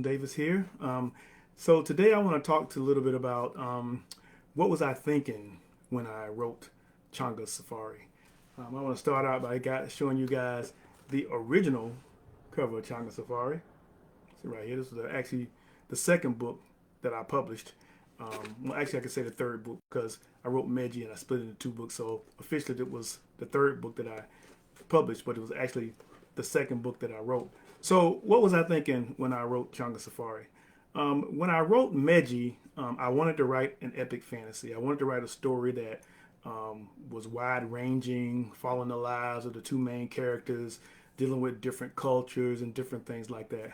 Davis here. So today I want to talk to a little bit about what was I thinking when I wrote Changas Safari. I want to start out by showing you guys the original cover of Changas Safari. See right here. This is actually the second book that I published. Well, actually, I could say the third book because I wrote Meji and I split it into two books. So officially, it was the third book that I published, but it was actually the second book that I wrote. So, what was I thinking when I wrote Changa Safari? When I wrote Meji, I wanted to write an epic fantasy. I wanted to write a story that was wide ranging, following the lives of the two main characters, dealing with different cultures and different things like that.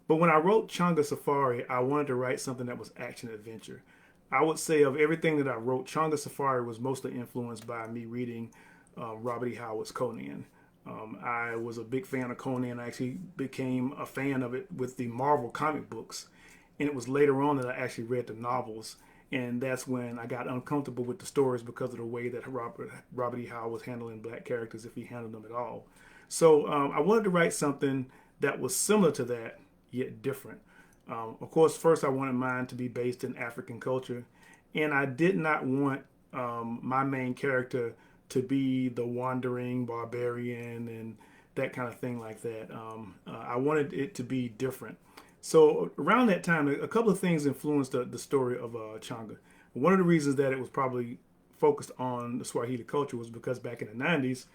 But when I wrote Changa Safari, I wanted to write something that was action adventure. I would say of everything that I wrote, Changa Safari was mostly influenced by me reading Robert E. Howard's Conan. I was a big fan of Conan. I actually became a fan of it with the Marvel comic books. And it was later on that I actually read the novels. And that's when I got uncomfortable with the stories because of the way that Robert E. Howard was handling black characters, if he handled them at all. So I wanted to write something that was similar to that, yet different. Of course, first I wanted mine to be based in African culture. And I did not want my main character to be the wandering barbarian and that kind of thing like that. I wanted it to be different. So around that time, a couple of things influenced the story of Changa. One of the reasons that it was probably focused on the Swahili culture was because back in the 90s,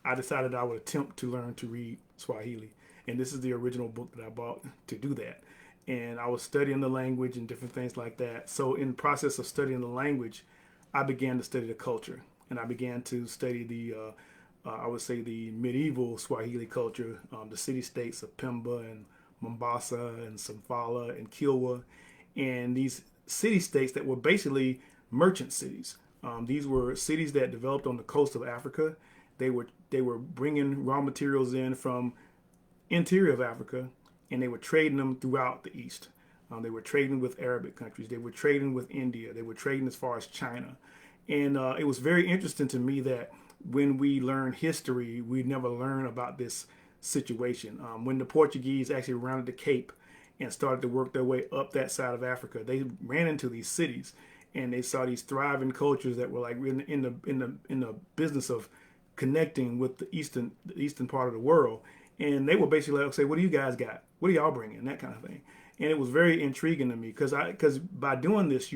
I decided I would attempt to learn to read Swahili. And this is the original book that I bought to do that. And I was studying the language and different things like that. So in the process of studying the language, I began to study the culture. And I began to study I would say, the medieval Swahili culture, the city-states of Pemba and Mombasa and Samfala and Kilwa, and these city-states that were basically merchant cities. These were cities that developed on the coast of Africa. They were bringing raw materials in from interior of Africa, and they were trading them throughout the East. They were trading with Arabic countries. They were trading with India. They were trading as far as China. And it was very interesting to me that when we learn history, we never learn about this situation. When the Portuguese actually rounded the Cape and started to work their way up that side of Africa, they ran into these cities and they saw these thriving cultures that were like in the business of connecting with the eastern part of the world. And they were basically like, say, what do you guys got? What are y'all bringing? That kind of thing. And it was very intriguing to me because by doing this,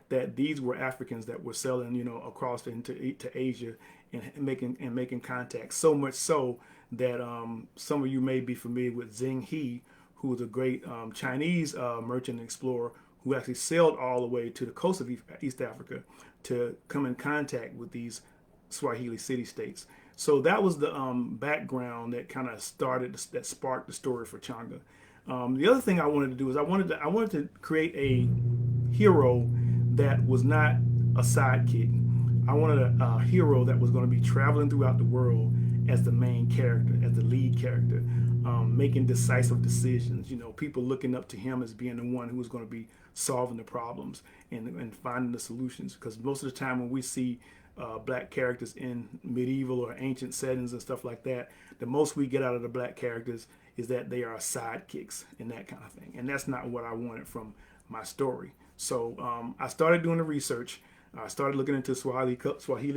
that these were Africans that were selling, across into to Asia and making contact. So much so that some of you may be familiar with Zheng He, who was a great Chinese merchant and explorer who actually sailed all the way to the coast of East Africa to come in contact with these Swahili city states. So that was the background that kind of that sparked the story for Changa. The other thing I wanted to do is I wanted to create a hero that was not a sidekick. I wanted a hero that was going to be traveling throughout the world as the main character, as the lead character, making decisive decisions. People looking up to him as being the one who was going to be solving the problems and finding the solutions. Because most of the time when we see black characters in medieval or ancient settings and stuff like that, the most we get out of the black characters is that they are sidekicks and that kind of thing. And that's not what I wanted from my story. So I started doing the research. I started looking into Swahili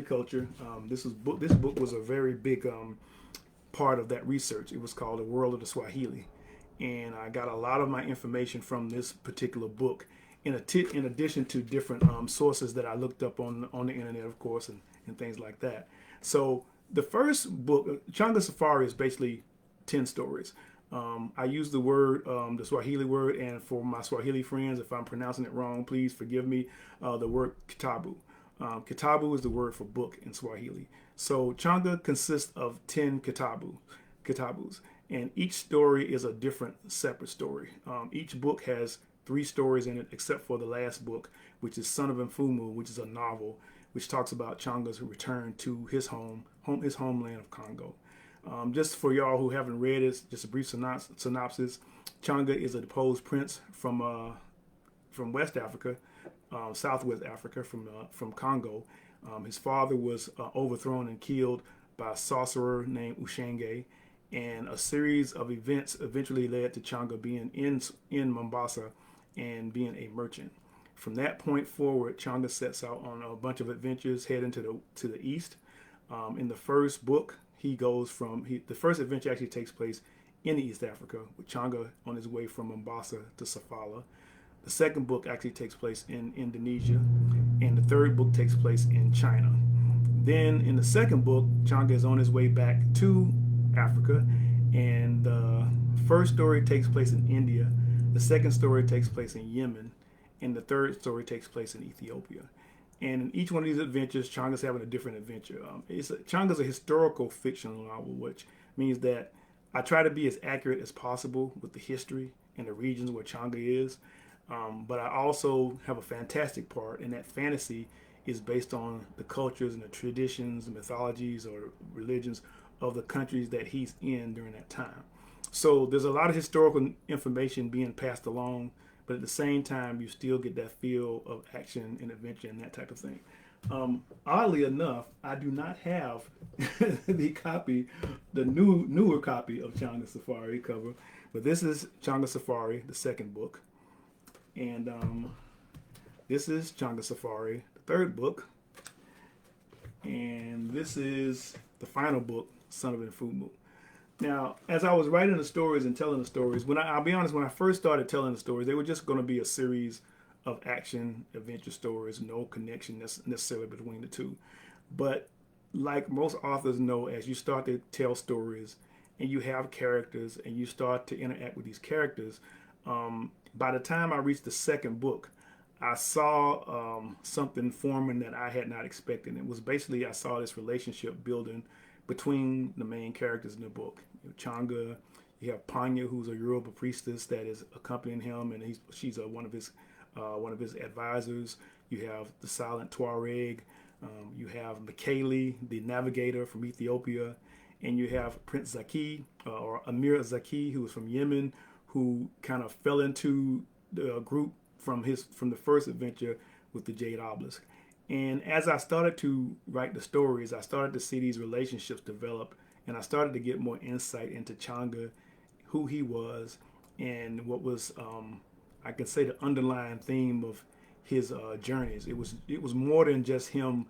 culture. This book was a very big part of that research. It was called The World of the Swahili. And I got a lot of my information from this particular book, in addition to different sources that I looked up on the internet, of course, and things like that. So the first book, Changa Safari, is basically 10 stories. I use the Swahili word, and for my Swahili friends, if I'm pronouncing it wrong, please forgive me, the word kitabu. Kitabu is the word for book in Swahili. So Changa consists of 10 kitabus, and each story is a different separate story. Each book has 3 stories in it, except for the last book, which is Son of Mfumu, which is a novel, which talks about Changa's return to his homeland of Congo. Just for y'all who haven't read it, just a brief synopsis. Changa is a deposed prince from West Africa, Southwest Africa, from Congo. His father was overthrown and killed by a sorcerer named Ushenge, and a series of events eventually led to Changa being in Mombasa and being a merchant. From that point forward, Changa sets out on a bunch of adventures heading to the east. In the first book, the first adventure actually takes place in East Africa with Changa on his way from Mombasa to Sofala. The second book actually takes place in Indonesia, and the third book takes place in China. Then in the second book, Changa is on his way back to Africa, and the first story takes place in India, the second story takes place in Yemen, and the third story takes place in Ethiopia. And in each one of these adventures, Changa's having a different adventure. Changa's a historical fictional novel, which means that I try to be as accurate as possible with the history and the regions where Changa is. But I also have a fantastic part, and that fantasy is based on the cultures and the traditions, the mythologies, or religions of the countries that he's in during that time. So there's a lot of historical information being passed along, but at the same time, you still get that feel of action and adventure and that type of thing. Oddly enough, I do not have the newer copy of Changas Safari cover, but this is Changas Safari, the second book, and this is Changas Safari, the third book, and this is the final book, Son of Nfumu. Now, as I was writing the stories and telling the stories, I'll be honest, when I first started telling the stories, they were just going to be a series of action adventure stories, no connection necessarily between the two. But like most authors know, as you start to tell stories and you have characters and you start to interact with these characters, by the time I reached the second book, I saw something forming that I had not expected. It was basically, I saw this relationship building between the main characters in the book. Changa, you have Panya, who's a Yoruba priestess that is accompanying him, and she's one of his advisors. You have the silent Tuareg. You have Michele, the navigator from Ethiopia, and you have Prince Zaki or Amir Zaki, who is from Yemen, who kind of fell into the group from the first adventure with the Jade Obelisk. And as I started to write the stories, I started to see these relationships develop, and I started to get more insight into Changa, who he was, and what was, I can say, the underlying theme of his journeys. It was more than just him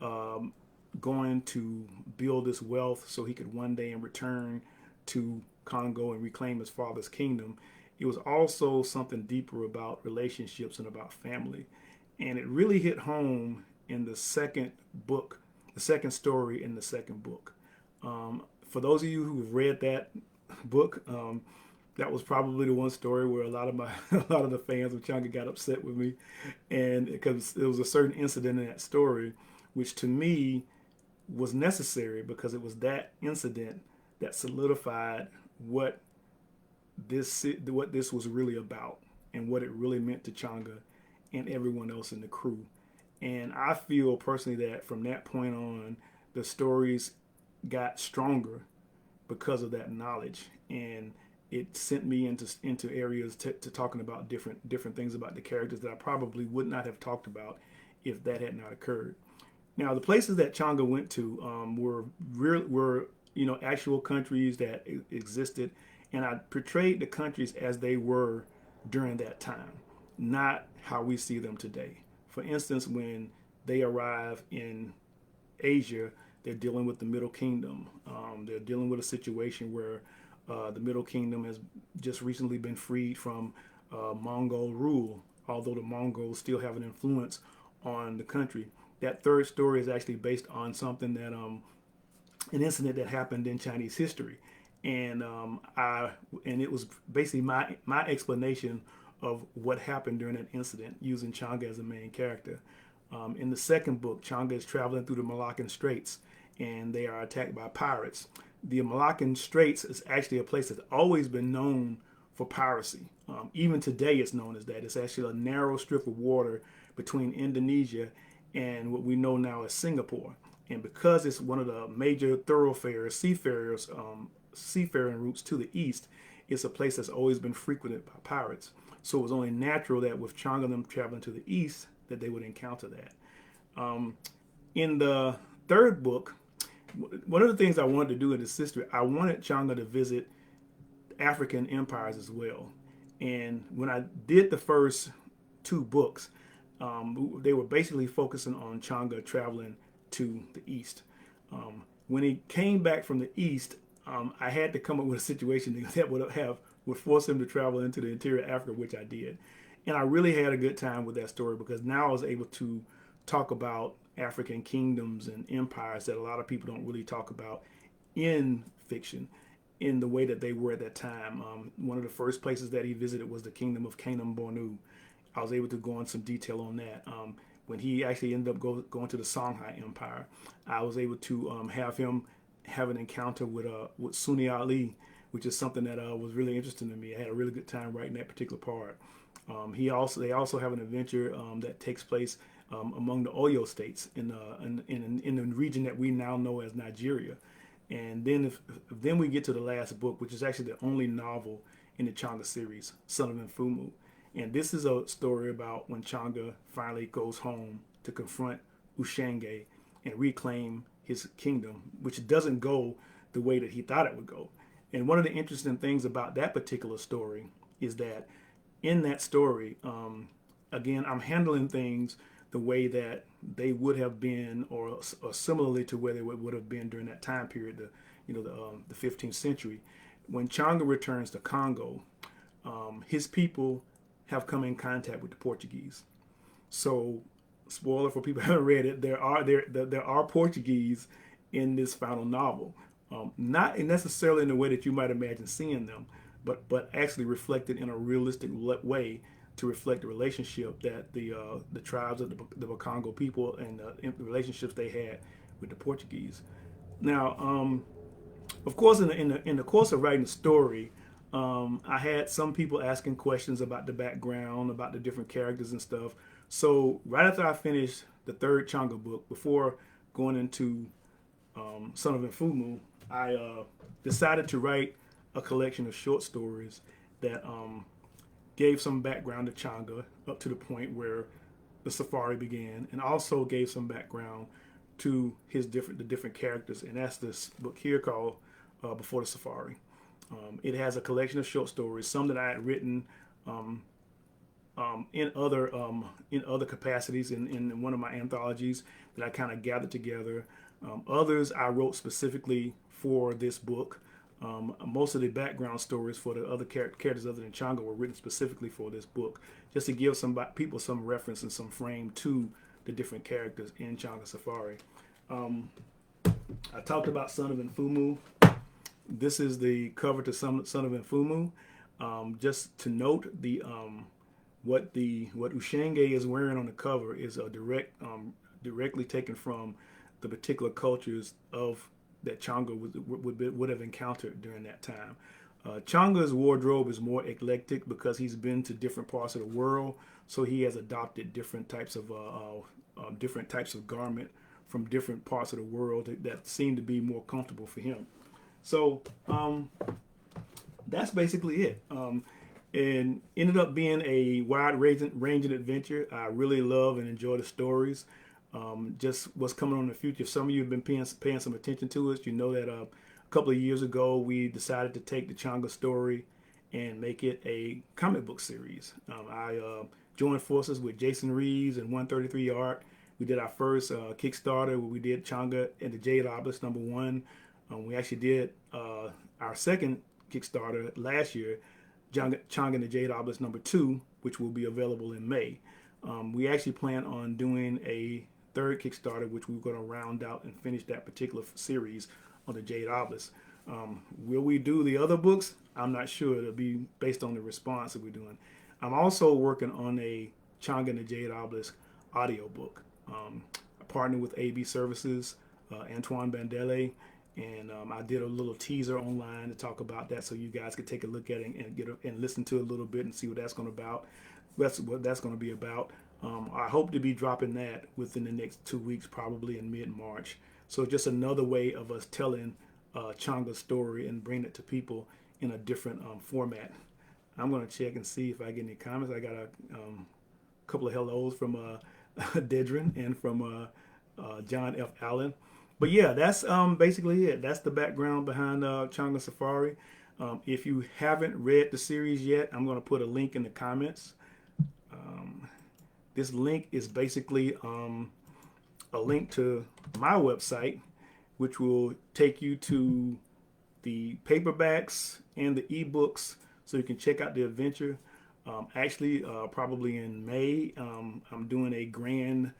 going to build this wealth so he could one day in return to Congo and reclaim his father's kingdom. It was also something deeper about relationships and about family. And it really hit home in the second book, the second story in the second book. For those of you who have read that book, that was probably the one story where a lot of the fans of Changa got upset with me, and because there was a certain incident in that story, which to me was necessary because it was that incident that solidified what this was really about and what it really meant to Changa and everyone else in the crew. And I feel personally that from that point on, the stories got stronger because of that knowledge, and it sent me into areas to talking about different things about the characters that I probably would not have talked about if that had not occurred. Now, the places that Changa went to were actual countries that existed, and I portrayed the countries as they were during that time, not how we see them today. For instance, when they arrive in Asia, they're dealing with the Middle Kingdom. They're dealing with a situation where the Middle Kingdom has just recently been freed from Mongol rule, although the Mongols still have an influence on the country. That third story is actually based on something that an incident that happened in Chinese history, and it was basically my explanation of what happened during that incident using Changa as a main character. In the second book, Changa is traveling through the Malaccan Straits, and they are attacked by pirates. The Malaccan Straits is actually a place that's always been known for piracy. Even today it's known as that. It's actually a narrow strip of water between Indonesia and what we know now as Singapore. And because it's one of the major thoroughfares, seafaring routes to the east, it's a place that's always been frequented by pirates. So it was only natural that with Changa and them traveling to the east, that they would encounter that. In the third book, one of the things I wanted to do in this history, I wanted Changa to visit African empires as well. And when I did the first two books, they were basically focusing on Changa traveling to the east. When he came back from the east, I had to come up with a situation that would force him to travel into the interior of Africa, which I did. And I really had a good time with that story because now I was able to talk about African kingdoms and empires that a lot of people don't really talk about in fiction in the way that they were at that time. One of the first places that he visited was the kingdom of Canaan Bornu. I was able to go into some detail on that. When he actually ended up going to the Songhai Empire, I was able to have him have an encounter with Sunni Ali, which is something that was really interesting to me. I had a really good time writing that particular part. They also have an adventure that takes place among the Oyo states in the region that we now know as Nigeria. And then we get to the last book, which is actually the only novel in the Changa series, Son of Mfumu. And this is a story about when Changa finally goes home to confront Ushenge and reclaim his kingdom, which doesn't go the way that he thought it would go. And one of the interesting things about that particular story is that in that story, again, I'm handling things the way that they would have been, or similarly to where they would have been during that time period, the 15th century. When Changa returns to Congo, his people have come in contact with the Portuguese. So, spoiler for people who haven't read it, there are Portuguese in this final novel. Not necessarily in the way that you might imagine seeing them, but actually reflected in a realistic way to reflect the relationship that the tribes of the Bakongo people and the relationships they had with the Portuguese. Now, of course, in the course of writing the story, I had some people asking questions about the background, about the different characters and stuff. So right after I finished the third Changa book, before going into Son of Mfumu, I decided to write a collection of short stories that gave some background to Changa up to the point where the safari began, and also gave some background to the different characters. And that's this book here called Before the Safari. It has a collection of short stories, some that I had written in other capacities in one of my anthologies that I kind of gathered together. Others I wrote specifically for this book. Most of the background stories for the other characters other than Changa were written specifically for this book, just to give some people some reference and some frame to the different characters in Changas Safari. I talked about Son of Mfumu. This is the cover to Son of Mfumu. Just to note, what Ushenge is wearing on the cover is a directly taken from the particular cultures that Changa would have encountered during that time. Changa's wardrobe is more eclectic because he's been to different parts of the world, so he has adopted different types of garment from different parts of the world that seem to be more comfortable for him. So that's basically it. And ended up being a wide-ranging adventure. I really love and enjoy the stories. Just what's coming on in the future. If some of you have been paying some attention to us, you know that a couple of years ago we decided to take the Changa story and make it a comic book series. I joined forces with Jason Reeves and 133 Art. We did our first Kickstarter where we did Changa and the Jade Obelisk #1. We actually did our second Kickstarter last year, Changa and the Jade Obelisk #2, which will be available in May. We actually plan on doing a third Kickstarter, which we're going to round out and finish that particular series on the Jade Obelisk. Will we do the other books? I'm not sure. It'll be based on the response that we're doing. I'm also working on a Changa and the Jade Obelisk audiobook. I partnered with AB Services, Antoine Bandele, and I did a little teaser online to talk about that, so you guys could take a look at it and listen to it a little bit and see what that's going to be about. I hope to be dropping that within the next 2 weeks, probably in mid-March. So just another way of us telling Changa's story and bringing it to people in a different format. I'm going to check and see if I get any comments. I got a couple of hellos from Dedrin and from John F. Allen. But yeah, that's basically it. That's the background behind Changas Safari. If you haven't read the series yet, I'm going to put a link in the comments. This link is basically a link to my website, which will take you to the paperbacks and the ebooks so you can check out the adventure. Actually, probably in May, I'm doing a grand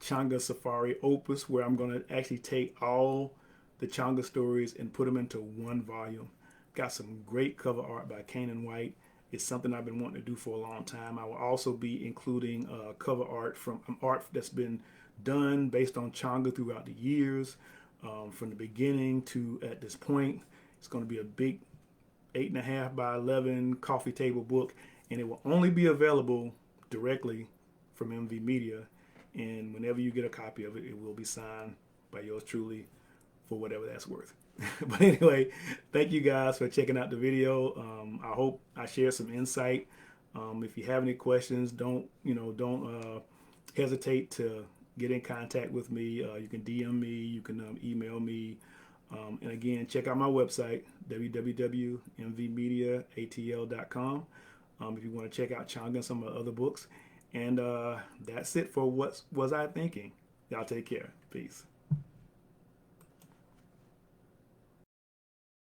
Changa Safari opus where I'm going to actually take all the Changa stories and put them into one volume. Got some great cover art by Kanan White. It's something I've been wanting to do for a long time. I will also be including cover art from art that's been done based on Changa throughout the years, from the beginning to at this point. It's going to be a big 8.5 by 11 coffee table book, and it will only be available directly from MV Media. And whenever you get a copy of it, it will be signed by yours truly for whatever that's worth. But anyway, thank you guys for checking out the video. I hope I shared some insight. If you have any questions, don't hesitate to get in contact with me. You can DM me, you can email me. And again, check out my website, www.mvmediaatl.com, if you want to check out Changa and some of the other books. And that's it for what was I thinking. Y'all take care. Peace.